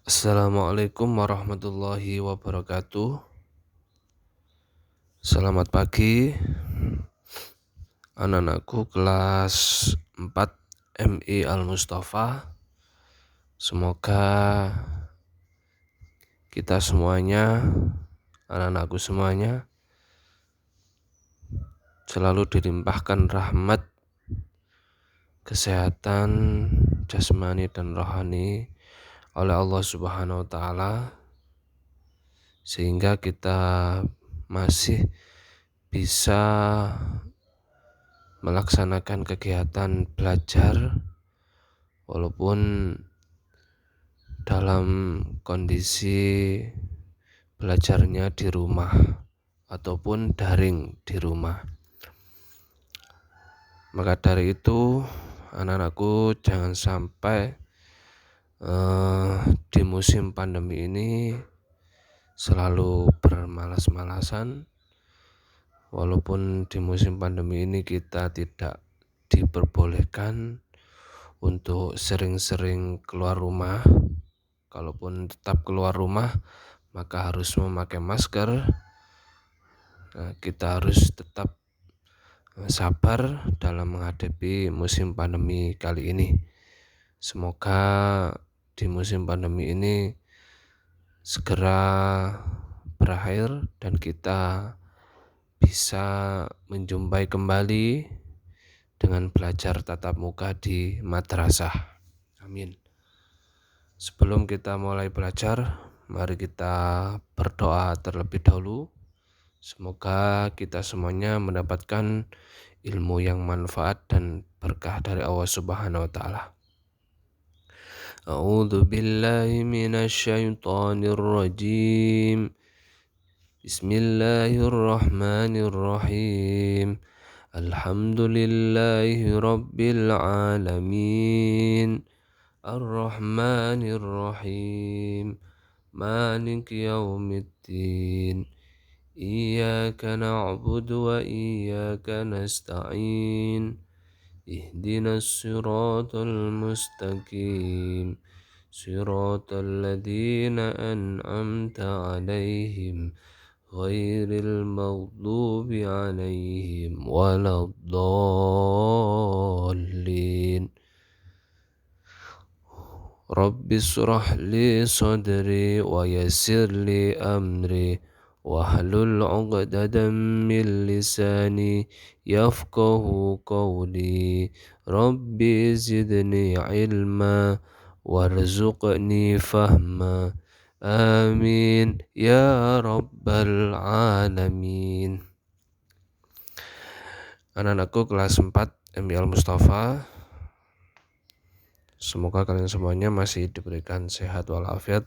Assalamualaikum warahmatullahi wabarakatuh. Selamat pagi, anak-anakku kelas 4 MI Al Mustafa. Semoga kita semuanya, anak-anakku semuanya, selalu dilimpahkan rahmat, kesehatan jasmani dan rohani oleh Allah Subhanahu wa taala, sehingga kita masih bisa melaksanakan kegiatan belajar walaupun dalam kondisi belajarnya di rumah ataupun daring di rumah. Maka dari itu, anak-anakku jangan sampai di musim pandemi ini selalu bermalas-malasan. Walaupun di musim pandemi ini kita tidak diperbolehkan untuk sering-sering keluar rumah. Kalaupun tetap keluar rumah, maka harus memakai masker. Kita harus tetap sabar dalam menghadapi musim pandemi kali ini. Semoga di musim pandemi ini segera berakhir dan kita bisa menjumpai kembali dengan belajar tatap muka di madrasah. Amin. Sebelum kita mulai belajar, mari kita berdoa terlebih dahulu. Semoga kita semuanya mendapatkan ilmu yang manfaat dan berkah dari Allah Subhanahu wa taala. A'udzu billahi minasyaitonir rajim. Bismillahirrahmanirrahim. Alhamdulillahi rabbil alamin. Ar-Rahmanir-Rahim. Maliki yaumiddin. Iyyaka na'budu wa iyyaka nasta'in. Ihdinas siratal mustaqim. Siratal ladzina an'amta 'alaihim ghairil maghdubi 'alaihim waladdallin. Rabbi shrah li sadri wa yassir li amri wahlul 'uqdatam min lisani yafqahu qawli. Rabbi zidni ilma warzuqni fahma. Amin ya rabbal alamin. Anak-anakku kelas 4 MI Al Mustafa, semoga kalian semuanya masih diberikan sehat walafiat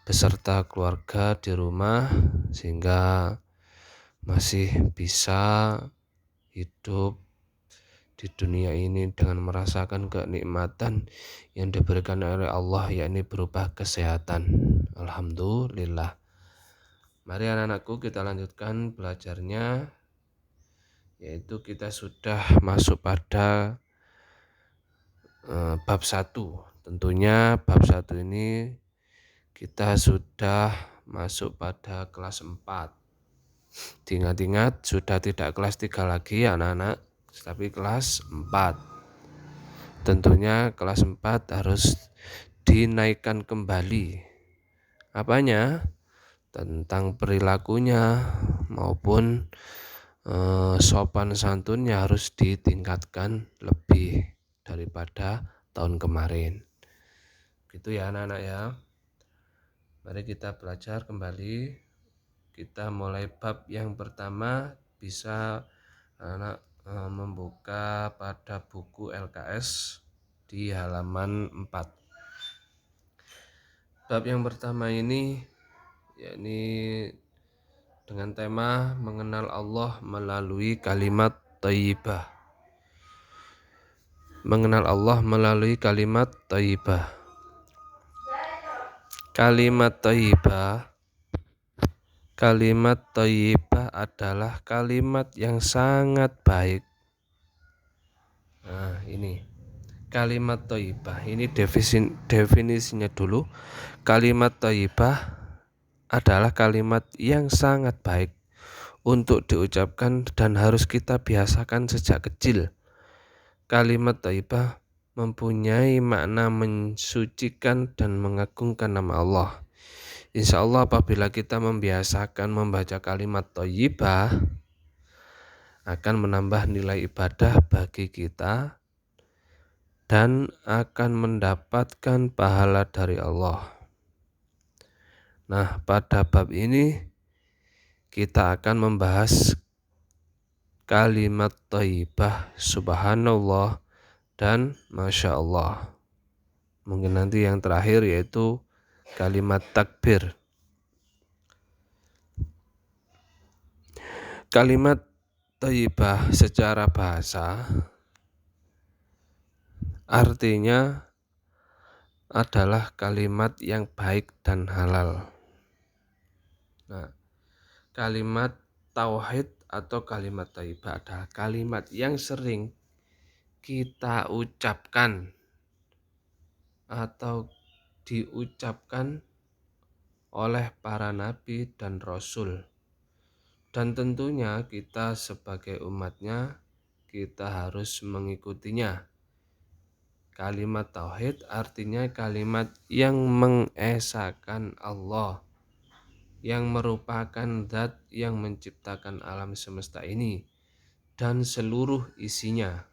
beserta keluarga di rumah, sehingga masih bisa hidup di dunia ini dengan merasakan kenikmatan yang diberikan oleh Allah, yakni berupa kesehatan. Alhamdulillah. Mari anak-anakku kita lanjutkan belajarnya, yaitu kita sudah masuk pada bab 1. Tentunya bab 1 ini kita sudah masuk pada kelas 4. Diingat-ingat, sudah tidak kelas 3 lagi anak-anak, tapi kelas 4. Tentunya kelas 4 harus dinaikkan kembali. Apanya? Tentang perilakunya maupun sopan santunnya harus ditingkatkan lebih daripada tahun kemarin. Gitu ya anak-anak ya. Mari kita belajar kembali. Kita mulai bab yang pertama. Bisa anak membuka pada buku LKS di halaman 4. Bab yang pertama ini yakni dengan tema mengenal Allah melalui kalimat thayyibah. Mengenal Allah melalui kalimat thayyibah. Kalimat thayyibah adalah kalimat yang sangat baik. Nah, ini kalimat thayyibah ini definisinya dulu. Kalimat thayyibah adalah kalimat yang sangat baik untuk diucapkan dan harus kita biasakan sejak kecil. Kalimat thayyibah mempunyai makna mensucikan dan mengagungkan nama Allah. Insya Allah apabila kita membiasakan membaca kalimat thayyibah akan menambah nilai ibadah bagi kita dan akan mendapatkan pahala dari Allah. Nah, pada bab ini kita akan membahas kalimat thayyibah subhanallah dan masya Allah. Mungkin nanti yang terakhir yaitu kalimat takbir. Kalimat thayyibah secara bahasa artinya adalah kalimat yang baik dan halal. Nah, kalimat tauhid atau kalimat thayyibah adalah kalimat yang sering kita ucapkan atau diucapkan oleh para nabi dan rasul. Dan tentunya kita sebagai umatnya kita harus mengikutinya. Kalimat tauhid artinya kalimat yang mengesahkan Allah, yang merupakan zat yang menciptakan alam semesta ini dan seluruh isinya.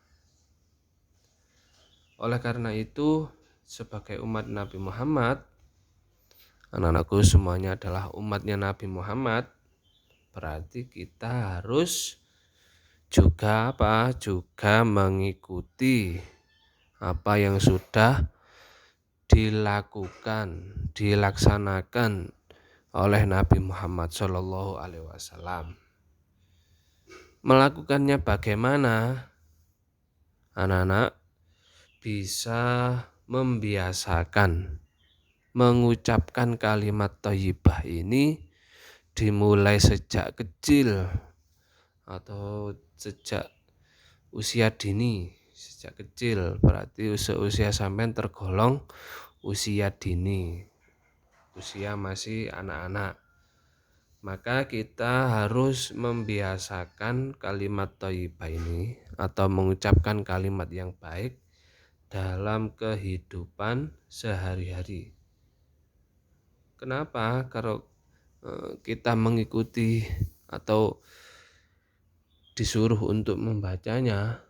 Oleh karena itu, sebagai umat Nabi Muhammad, anak-anakku semuanya adalah umatnya Nabi Muhammad, berarti kita harus juga mengikuti apa yang sudah dilaksanakan oleh Nabi Muhammad SAW. Melakukannya bagaimana? Anak-anak bisa membiasakan mengucapkan kalimat thayyibah ini dimulai sejak kecil atau sejak usia dini. Sejak kecil berarti usia sampean tergolong usia dini, usia masih anak-anak. Maka kita harus membiasakan kalimat thayyibah ini atau mengucapkan kalimat yang baik dalam kehidupan sehari-hari. Kenapa? Kalau kita mengikuti atau disuruh untuk membacanya,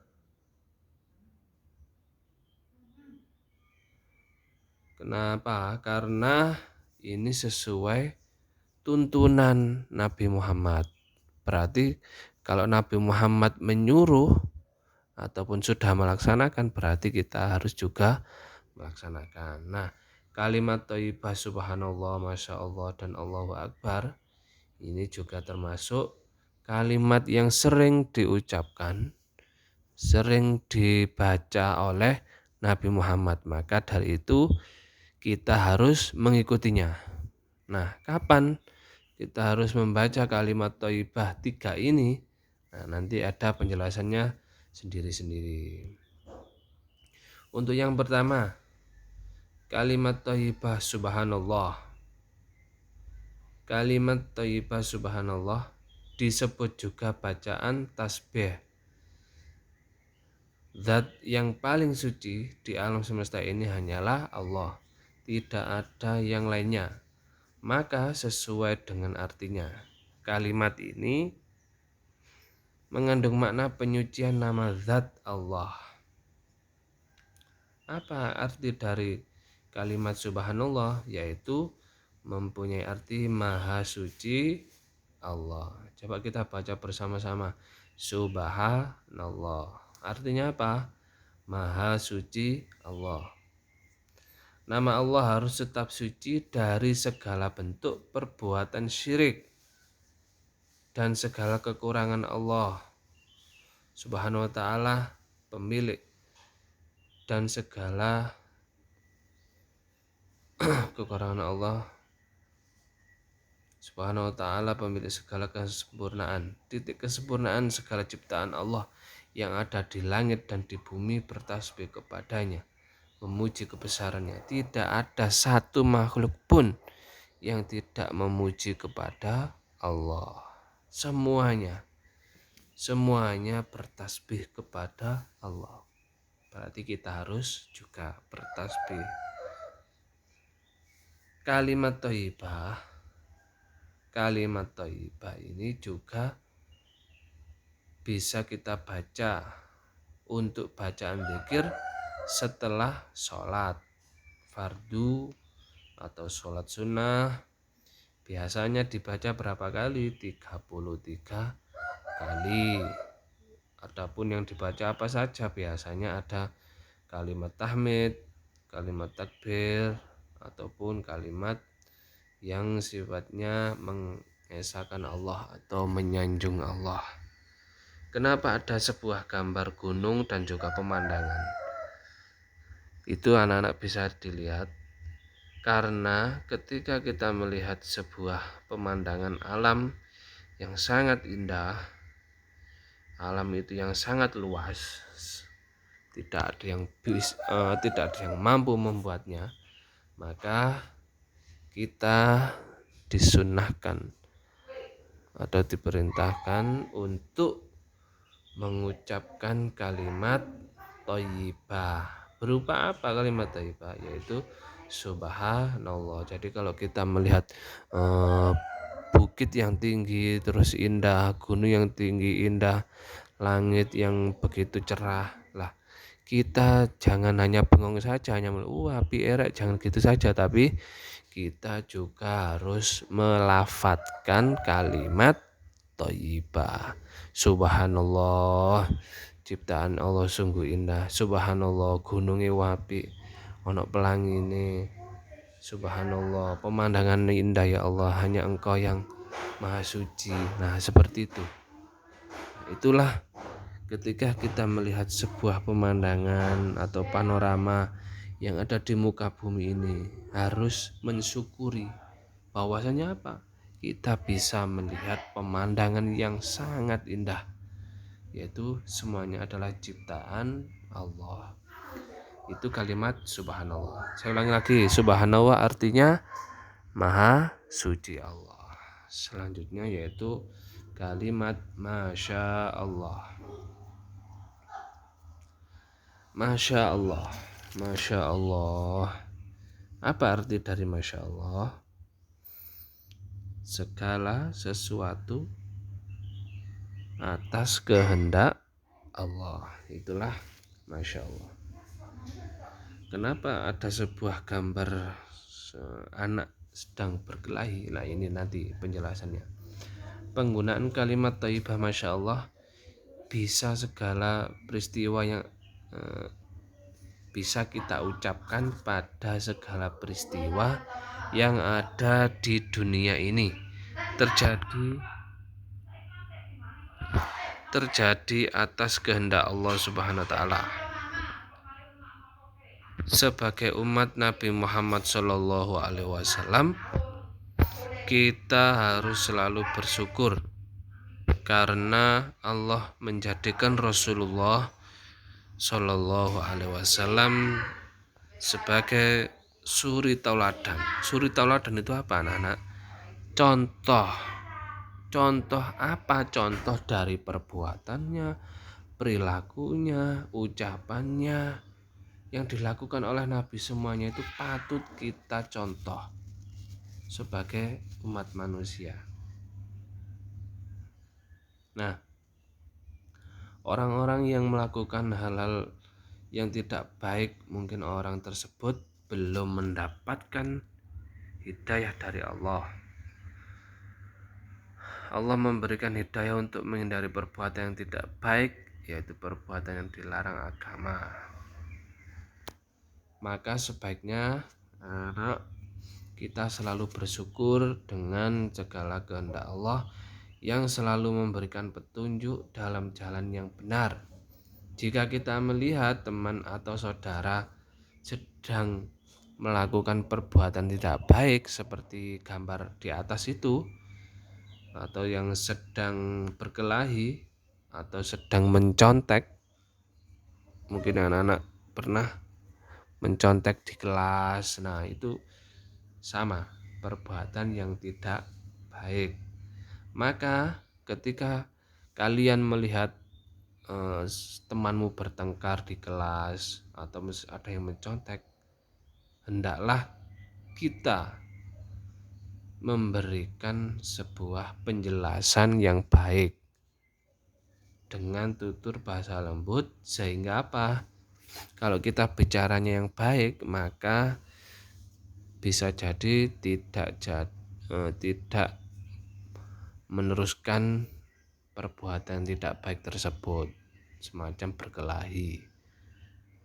kenapa? Karena ini sesuai tuntunan Nabi Muhammad. Berarti kalau Nabi Muhammad menyuruh ataupun sudah melaksanakan, berarti kita harus juga melaksanakan. Nah, kalimat thayyibah subhanallah, masya Allah, dan Allahu Akbar ini juga termasuk kalimat yang sering diucapkan, sering dibaca oleh Nabi Muhammad. Maka dari itu kita harus mengikutinya. Nah, kapan kita harus membaca kalimat thayyibah 3 ini? Nah, nanti ada penjelasannya sendiri-sendiri. Untuk yang pertama, kalimat thayyibah subhanallah. Kalimat thayyibah subhanallah disebut juga bacaan tasbih. Zat yang paling suci di alam semesta ini hanyalah Allah, tidak ada yang lainnya. Maka sesuai dengan artinya, kalimat ini mengandung makna penyucian nama zat Allah. Apa arti dari kalimat subhanallah? Yaitu mempunyai arti maha suci Allah. Coba kita baca bersama-sama. Subhanallah. Artinya apa? Maha suci Allah. Nama Allah harus tetap suci dari segala bentuk perbuatan syirik dan segala kekurangan Allah Subhanahu wa ta'ala, pemilik dan segala kekurangan Allah Subhanahu wa ta'ala, pemilik segala kesempurnaan, titik kesempurnaan segala ciptaan Allah yang ada di langit dan di bumi bertasbih kepadanya, memuji kebesarannya. Tidak ada satu makhluk pun yang tidak memuji kepada Allah. Semuanya bertasbih kepada Allah. Berarti kita harus juga bertasbih. Kalimat thayyibah ini juga bisa kita baca untuk bacaan zikir setelah sholat fardu atau sholat sunnah. Biasanya dibaca berapa kali? 33 kali. Adapun yang dibaca apa saja? Biasanya ada kalimat tahmid, kalimat takbir, ataupun kalimat yang sifatnya mengesahkan Allah atau menyanjung Allah. Kenapa ada sebuah gambar gunung dan juga pemandangan? Itu anak-anak bisa dilihat karena ketika kita melihat sebuah pemandangan alam yang sangat indah, alam itu yang sangat luas, tidak ada yang mampu membuatnya, maka kita disunahkan atau diperintahkan untuk mengucapkan kalimat thayyibah. Berupa apa kalimat thayyibah? Yaitu subhanallah. Jadi kalau kita melihat bukit yang tinggi terus indah, gunung yang tinggi indah, langit yang begitu cerah, lah kita jangan hanya bengong saja, hanya api erek, jangan gitu saja, tapi kita juga harus melafadzkan kalimat thayyibah. Subhanallah, ciptaan Allah sungguh indah. Subhanallah, gunungnya wapi, ono pelangine. Subhanallah, pemandangan indah ya Allah, hanya Engkau yang maha suci. Nah, seperti itu. Itulah ketika kita melihat sebuah pemandangan atau panorama yang ada di muka bumi ini, harus mensyukuri bahwasanya apa? Kita bisa melihat pemandangan yang sangat indah, yaitu semuanya adalah ciptaan Allah. Itu kalimat subhanallah. Saya ulangi lagi, subhanallah artinya maha suci Allah. Selanjutnya yaitu kalimat masya Allah. Masya Allah, masya Allah. Apa arti dari masya Allah? Segala sesuatu atas kehendak Allah, itulah masya Allah. Kenapa ada sebuah gambar anak sedang berkelahi? Nah, ini nanti penjelasannya. Penggunaan kalimat thayyibah masya Allah bisa segala peristiwa yang bisa kita ucapkan pada segala peristiwa yang ada di dunia ini terjadi atas kehendak Allah Subhanahu wa taala. Sebagai umat Nabi Muhammad Shallallahu alaihi wasallam, kita harus selalu bersyukur karena Allah menjadikan Rasulullah Shallallahu alaihi wasallam sebagai suri tauladan. Suri tauladan itu apa, anak-anak? Contoh apa? Contoh dari perbuatannya, perilakunya, ucapannya yang dilakukan oleh Nabi, semuanya itu patut kita contoh sebagai umat manusia. Nah, orang-orang yang melakukan hal-hal yang tidak baik, mungkin orang tersebut belum mendapatkan hidayah dari Allah. Allah memberikan hidayah untuk menghindari perbuatan yang tidak baik, yaitu perbuatan yang dilarang agama. Maka sebaiknya kita selalu bersyukur dengan segala kehendak Allah yang selalu memberikan petunjuk dalam jalan yang benar. Jika kita melihat teman atau saudara sedang melakukan perbuatan tidak baik seperti gambar di atas itu, atau yang sedang berkelahi, atau sedang mencontek. Mungkin anak-anak pernah mencontek di kelas. Nah, itu sama perbuatan yang tidak baik. Maka ketika kalian melihat temanmu bertengkar di kelas atau ada yang mencontek, hendaklah kita memberikan sebuah penjelasan yang baik dengan tutur bahasa lembut, sehingga apa? Kalau kita bicaranya yang baik, maka bisa jadi tidak meneruskan perbuatan tidak baik tersebut, semacam berkelahi.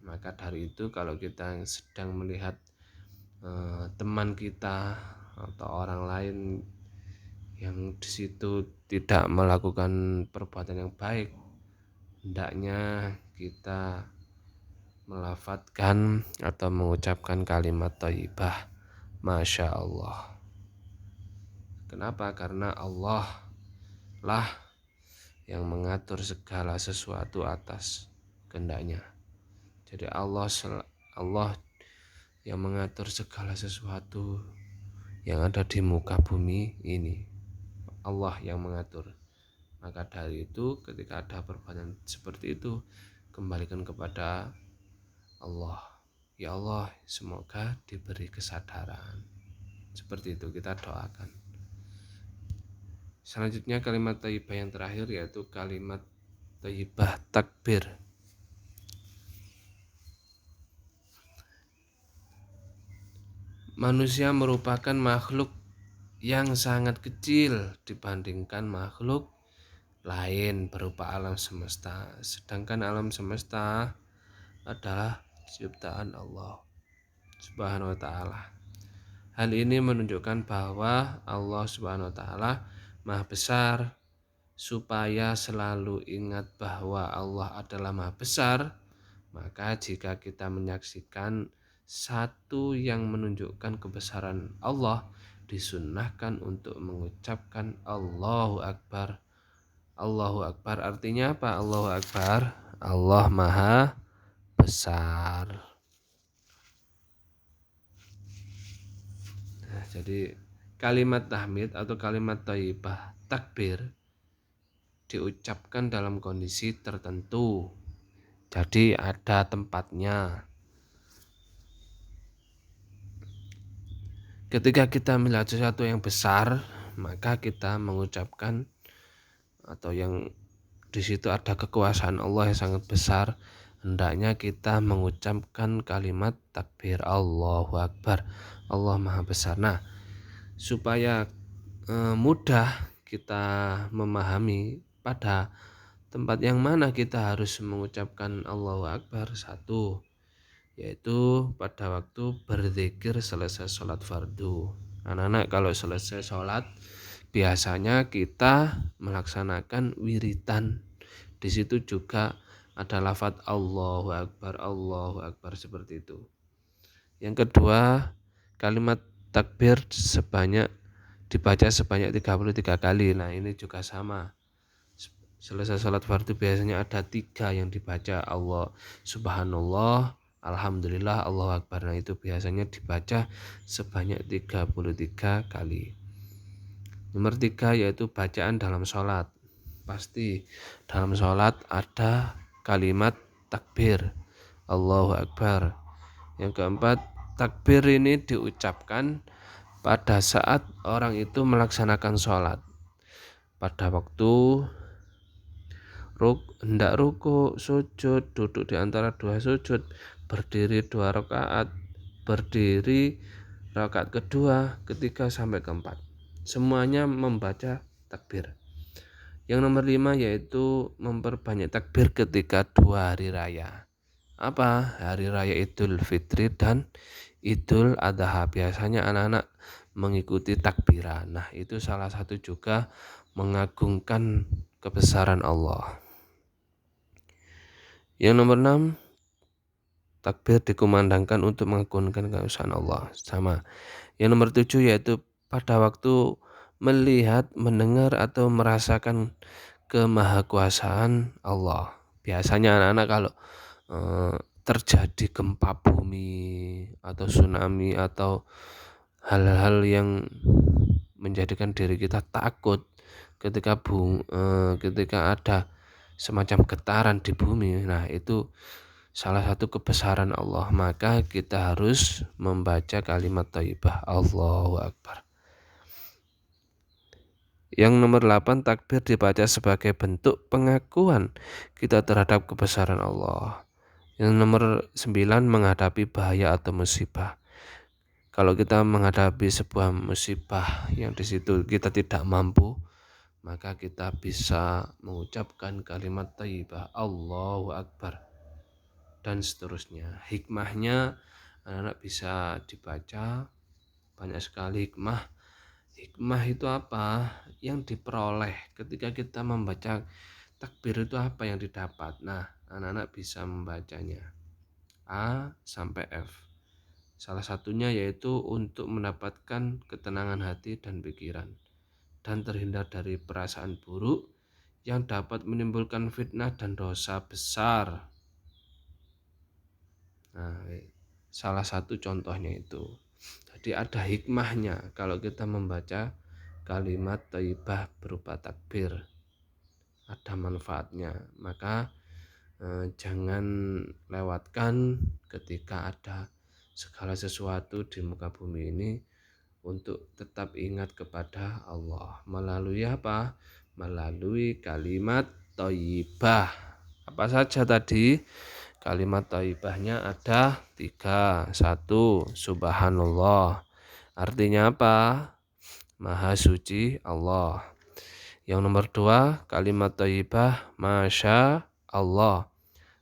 Maka dari itu kalau kita sedang melihat teman kita atau orang lain yang di situ tidak melakukan perbuatan yang baik, hendaknya kita melafadzkan atau mengucapkan kalimat thayyibah, Masya Allah. Kenapa? Karena Allah lah yang mengatur segala sesuatu atas kehendaknya. Jadi Allah yang mengatur segala sesuatu yang ada di muka bumi ini. Allah yang mengatur. Maka dari itu ketika ada perbuatan seperti itu, kembalikan kepada Allah. Ya Allah, semoga diberi kesadaran. Seperti itu kita doakan. Selanjutnya kalimat thayyibah yang terakhir yaitu kalimat thayyibah takbir. Manusia merupakan makhluk yang sangat kecil dibandingkan makhluk lain berupa alam semesta. Sedangkan alam semesta adalah ciptaan Allah Subhanahu wa taala. Hal ini menunjukkan bahwa Allah Subhanahu wa taala Maha besar. Supaya selalu ingat bahwa Allah adalah Maha besar, maka jika kita menyaksikan satu yang menunjukkan kebesaran Allah, disunnahkan untuk mengucapkan Allahu Akbar. Allahu Akbar artinya apa? Allahu Akbar, Allah Maha besar. Nah, jadi kalimat tahmid atau kalimat thayyibah takbir diucapkan dalam kondisi tertentu. Jadi ada tempatnya. Ketika kita melihat sesuatu yang besar, maka kita mengucapkan atau yang di situ ada kekuasaan Allah yang sangat besar, hendaknya kita mengucapkan kalimat takbir Allahu Akbar, Allah Maha besar. Nah, supaya mudah kita memahami pada tempat yang mana kita harus mengucapkan Allahu Akbar, satu yaitu pada waktu berzikir selesai sholat fardu. Anak-anak kalau selesai sholat biasanya kita melaksanakan wiritan. Di situ juga ada lafadz Allahu Akbar seperti itu. Yang kedua, kalimat takbir dibaca sebanyak 33 kali. Nah, ini juga sama. Selesai sholat fardu biasanya ada 3 yang dibaca, Allah Subhanallah, Alhamdulillah, Allahu Akbar. Nah, itu biasanya dibaca sebanyak 33 kali. Nomor 3 yaitu bacaan dalam sholat. Pasti dalam sholat ada kalimat takbir Allahu Akbar. Yang keempat, takbir ini diucapkan pada saat orang itu melaksanakan sholat. Pada waktu hendak ruku, sujud, duduk di antara 2 sujud, berdiri 2 rakaat, berdiri rakaat kedua, ketiga sampai keempat. Semuanya membaca takbir. Yang nomor 5 yaitu memperbanyak takbir ketika 2 hari raya. Apa? Hari raya Idul Fitri dan Idul Adha. Biasanya anak-anak mengikuti takbiran. Nah, itu salah satu juga mengagungkan kebesaran Allah. Yang nomor 6, takbir dikumandangkan untuk mengagungkan kebesaran Allah. Sama. Yang nomor 7 yaitu pada waktu melihat, mendengar atau merasakan kemahakuasaan Allah. Biasanya anak-anak kalau terjadi gempa bumi atau tsunami atau hal-hal yang menjadikan diri kita takut ketika ada semacam getaran di bumi. Nah, itu salah satu kebesaran Allah. Maka kita harus membaca kalimat thayyibah Allahu Akbar. Yang nomor 8, takbir dibaca sebagai bentuk pengakuan kita terhadap kebesaran Allah. Yang nomor 9, menghadapi bahaya atau musibah. Kalau kita menghadapi sebuah musibah yang di situ kita tidak mampu, maka kita bisa mengucapkan kalimat thayyibah Allahu Akbar dan seterusnya. Hikmahnya anak-anak bisa dibaca banyak sekali hikmah. Hikmah itu apa? Yang diperoleh ketika kita membaca takbir itu apa yang didapat. Nah, anak-anak bisa membacanya A sampai F. Salah satunya yaitu untuk mendapatkan ketenangan hati dan pikiran dan terhindar dari perasaan buruk yang dapat menimbulkan fitnah dan dosa besar. Nah, salah satu contohnya itu. Jadi ada hikmahnya kalau kita membaca kalimat thayyibah berupa takbir. Ada manfaatnya. Maka jangan lewatkan ketika ada segala sesuatu di muka bumi ini untuk tetap ingat kepada Allah. Melalui apa? Melalui kalimat thayyibah. Apa saja tadi? Kalimat thayyibahnya ada 3. 1. Subhanallah. Artinya apa? Maha suci Allah. Yang nomor 2, kalimat thayyibah Masya Allah.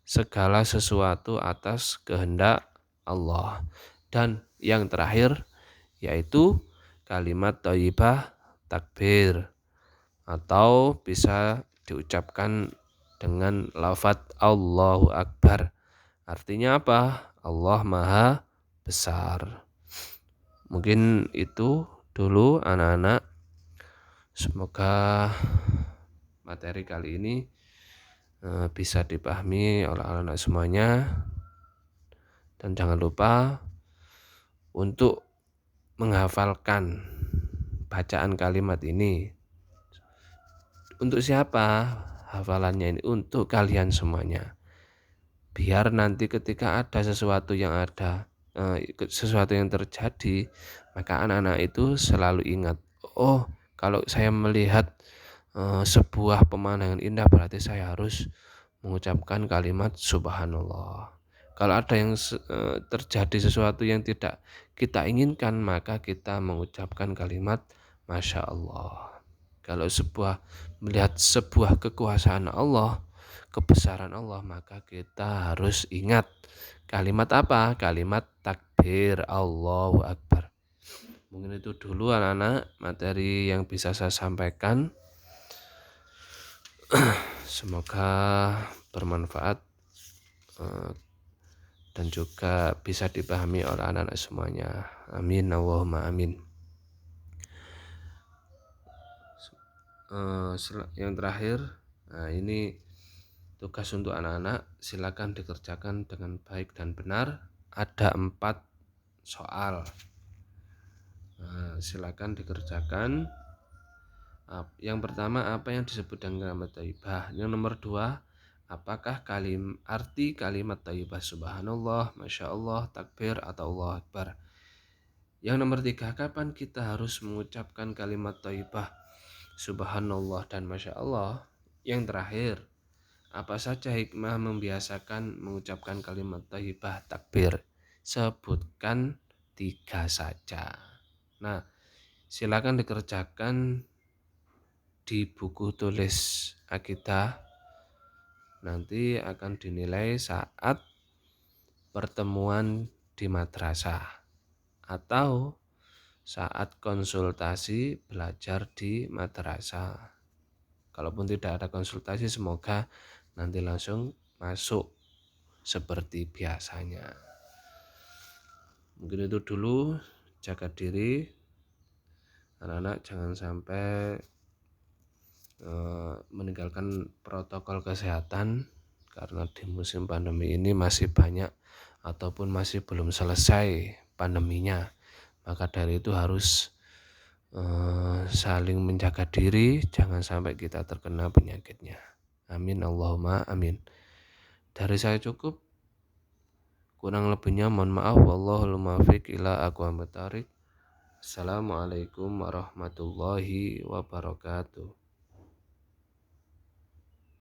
Segala sesuatu atas kehendak Allah. Dan yang terakhir yaitu kalimat thayyibah takbir, atau bisa diucapkan dengan lafaz Allahu Akbar. Artinya apa? Allah Maha Besar. Mungkin itu dulu anak-anak. Semoga materi kali ini bisa dipahami oleh anak-anak semuanya. Dan jangan lupa untuk menghafalkan bacaan kalimat ini. Untuk siapa hafalannya ini? Untuk kalian semuanya. Biar nanti ketika ada sesuatu yang terjadi, maka anak-anak itu selalu ingat, oh, kalau saya melihat sebuah pemandangan indah, berarti saya harus mengucapkan kalimat subhanallah. Kalau ada yang terjadi sesuatu yang tidak kita inginkan, maka kita mengucapkan kalimat masya Allah. Kalau melihat sebuah kekuasaan Allah, kebesaran Allah, maka kita harus ingat kalimat apa? Kalimat takbir Allahu Akbar. Mungkin itu dulu anak-anak materi yang bisa saya sampaikan. Semoga bermanfaat dan juga bisa dipahami oleh anak-anak semuanya. Amin Allahumma amin. Yang terakhir, nah ini tugas untuk anak-anak, silakan dikerjakan dengan baik dan benar. Ada 4 soal. Nah, silakan dikerjakan. Yang pertama, apa yang disebut dengan kalimat thayyibah? Yang nomor 2, apakah arti kalimat thayyibah subhanallah, masya Allah, takbir atau Allah Akbar? Yang nomor 3, kapan kita harus mengucapkan kalimat thayyibah subhanallah dan masya Allah? Yang terakhir, apa saja hikmah membiasakan mengucapkan kalimat thayyibah takbir? Sebutkan 3 saja. Nah, silakan dikerjakan di buku tulis akidah. Nanti akan dinilai saat pertemuan di madrasah atau saat konsultasi belajar di madrasah. Kalaupun tidak ada konsultasi, semoga nanti langsung masuk seperti biasanya. Mungkin itu dulu. Jaga diri anak-anak, jangan sampai meninggalkan protokol kesehatan karena di musim pandemi ini masih banyak ataupun masih belum selesai pandeminya. Maka dari itu harus saling menjaga diri, jangan sampai kita terkena penyakitnya. Amin Allahumma amin. Dari saya cukup, kurang lebihnya mohon maaf. Wallahul muwaffiq ila aqwamit thoriq. Assalamualaikum warahmatullahi wabarakatuh.